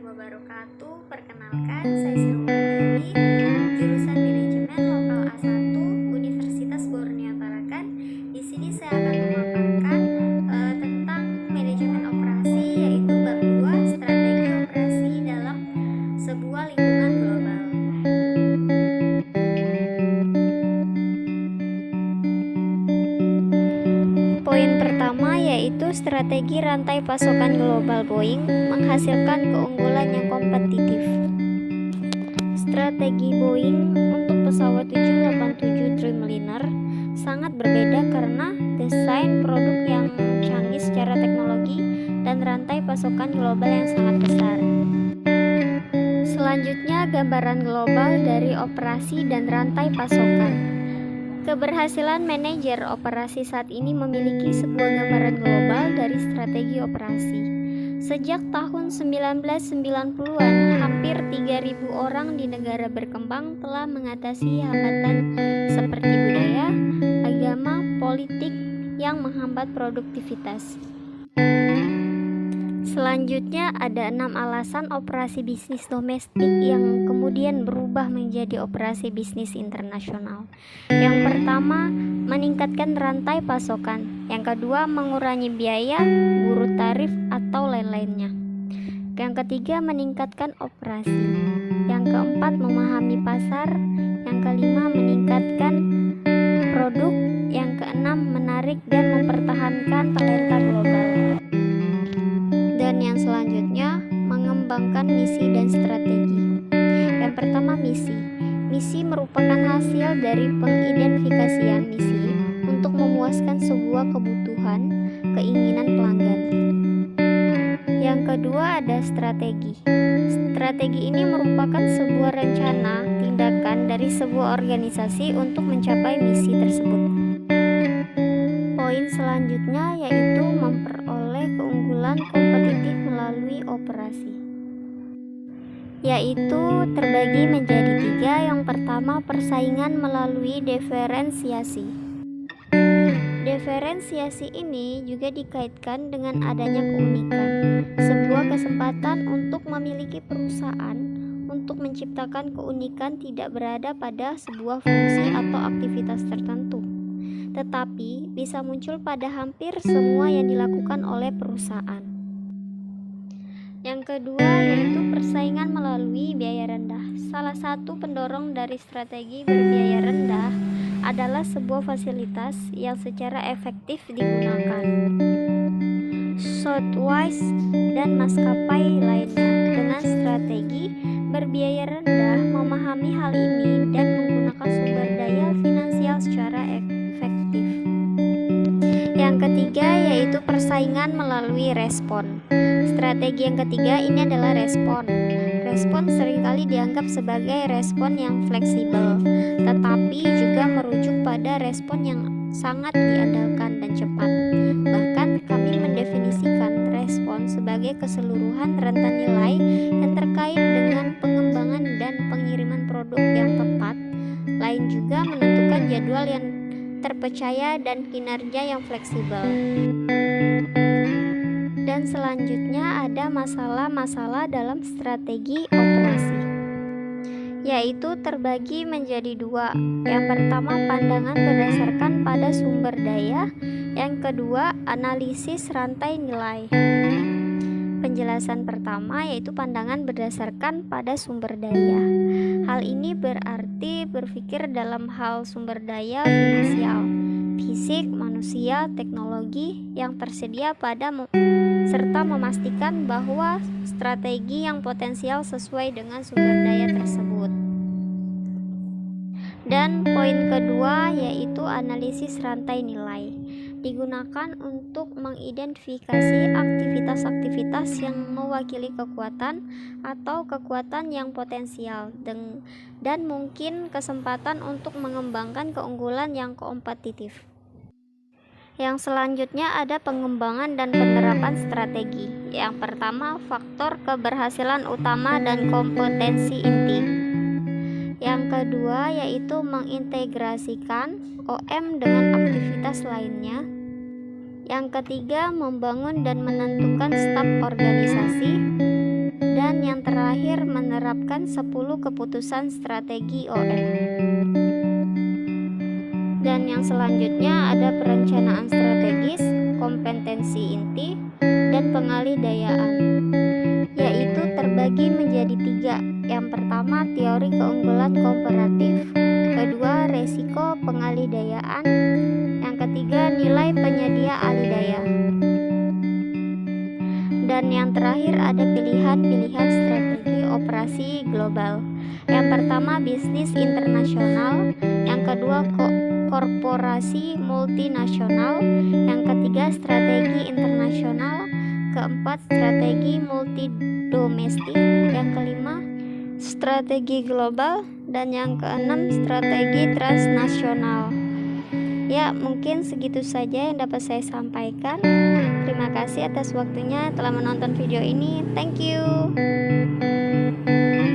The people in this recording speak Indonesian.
wabarakatuh. Perkenalkan, saya Silvia dari jurusan Manajemen Lokal A1 Universitas Borneo Tarakan. Di sini saya akan memaparkan tentang manajemen operasi, yaitu bab 2, strategi operasi dalam sebuah lingkungan global. Poin pertama yaitu strategi rantai pasokan global Boeing menghasilkan keunggulan yang kompetitif. Strategi Boeing untuk pesawat 787 Dreamliner sangat berbeda karena desain produk yang canggih secara teknologi dan rantai pasokan global yang sangat besar. Selanjutnya, gambaran global dari operasi dan rantai pasokan. Keberhasilan manajer operasi saat ini memiliki sebuah gambaran global dari strategi operasi. Sejak tahun 1990-an, hampir 3.000 orang di negara berkembang telah mengatasi hambatan seperti budaya, agama, politik yang menghambat produktivitas. Selanjutnya ada 6 alasan operasi bisnis domestik yang kemudian berubah menjadi operasi bisnis internasional. Yang pertama, meningkatkan rantai pasokan. Yang kedua, mengurangi biaya, buruh tarif atau lain-lainnya. Yang ketiga, meningkatkan operasi. Yang keempat, memahami pasar. Yang kelima, meningkatkan produk. Yang keenam, menarik dan mempertahankan talenta global. Dan yang selanjutnya, mengembangkan misi dan strategi. Yang pertama, misi. Misi merupakan hasil dari pengidentifikasian misi untuk memuaskan sebuah kebutuhan, keinginan pelanggan. Yang kedua ada strategi. Strategi ini merupakan sebuah rencana tindakan dari sebuah organisasi untuk mencapai misi tersebut. Poin selanjutnya yaitu memperoleh keunggulan kompetitif melalui operasi, yaitu terbagi menjadi 3. Yang pertama, persaingan melalui diferensiasi. Diferensiasi ini juga dikaitkan dengan adanya keunikan, sebuah kesempatan untuk memiliki perusahaan untuk menciptakan keunikan tidak berada pada sebuah fungsi atau aktivitas tertentu, tetapi bisa muncul pada hampir semua yang dilakukan oleh perusahaan. Yang kedua yaitu persaingan melalui biaya rendah. Salah satu pendorong dari strategi berbiaya rendah adalah sebuah fasilitas yang secara efektif digunakan. Southwest dan maskapai lainnya dengan strategi berbiaya rendah memahami hal ini dan menggunakan sumber daya finansial secara efektif. Yang ketiga yaitu persaingan melalui respon. Strategi yang ketiga ini adalah respon. Respon seringkali dianggap sebagai respon yang fleksibel, tetapi juga merujuk pada respon yang sangat diandalkan dan cepat. Bahkan kami mendefinisikan respon sebagai keseluruhan rentan nilai yang terkait dengan pengembangan dan pengiriman produk yang tepat. Lain juga menentukan jadwal yang terpercaya dan kinerja yang fleksibel. Dan selanjutnya ada masalah-masalah dalam strategi operasi, yaitu terbagi menjadi 2. Yang pertama, pandangan berdasarkan pada sumber daya. Yang kedua, analisis rantai nilai. Penjelasan pertama yaitu pandangan berdasarkan pada sumber daya. Hal ini berarti berpikir dalam hal sumber daya finansial, fisik, manusia, teknologi yang tersedia serta memastikan bahwa strategi yang potensial sesuai dengan sumber daya tersebut. Dan poin kedua yaitu analisis rantai nilai. Digunakan untuk mengidentifikasi aktivitas-aktivitas yang mewakili kekuatan atau kekuatan yang potensial dan mungkin kesempatan untuk mengembangkan keunggulan yang kompetitif. Yang selanjutnya ada pengembangan dan penerapan strategi. Yang pertama, faktor keberhasilan utama dan kompetensi inti. Yang kedua yaitu mengintegrasikan OM dengan aktivitas lainnya. Yang ketiga, membangun dan menentukan staf organisasi. Dan yang terakhir menerapkan 10 keputusan strategi OM. Dan yang selanjutnya ada perencanaan strategis, kompetensi inti, dan pengalih-dayaan, yaitu terbagi menjadi 3. Yang pertama, teori keunggulan komparatif, kedua, resiko pengalih-dayaan, yang ketiga, nilai penyedia alih daya, dan yang terakhir ada pilihan-pilihan strategi operasi global. Yang pertama, bisnis internasional, yang kedua, korporasi multinasional, yang ketiga, strategi internasional, keempat, strategi multidomestik, yang kelima, strategi global, dan yang keenam, strategi transnasional. Ya, mungkin segitu saja yang dapat saya sampaikan. Terima kasih atas waktunya telah menonton video ini. Thank you.